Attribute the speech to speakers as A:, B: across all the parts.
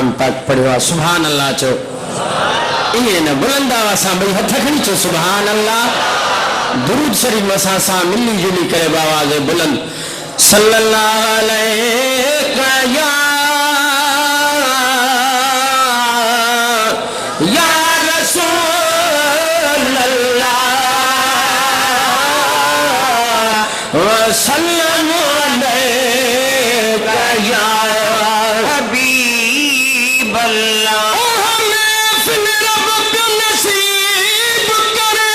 A: कलाम पाक पढ़ियो सुभान अल्लाह चो ये न बुलंद आवाज़ सां भई हथ खणी चो सुभान अल्लाह दुरूद शरीफ असां सां मिली जुली करे आवाज़ बुलंद सल्लल्लाहु अलैहि या रसूल अल्लाह वसल्लम अलैका या हबीब अल्लाह महफिल रब को नसीब करे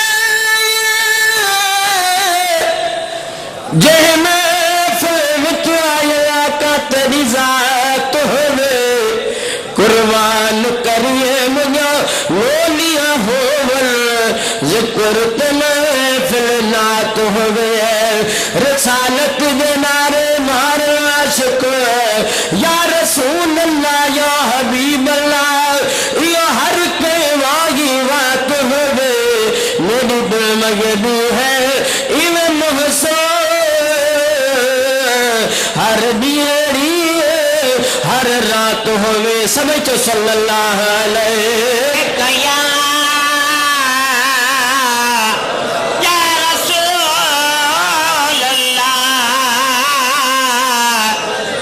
A: जह महफिल विच आया का तेरी ज़ात होवे कुर्बान करिए मुझे मोलिया होवल जिक्र ते महफिल नात होवे रसालत दे नारे मार आशिक या रसूल अल्लाह या हबीब अल्लाह ये हर के वाही बात होवे मेरी दिल मगबी है इवे मुहसन हर दियरी हर रात होवे सब चो सल्लल्लाहु अलैहि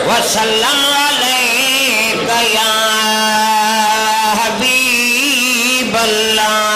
A: वसल्लम अलैका या हबीब अल्लाह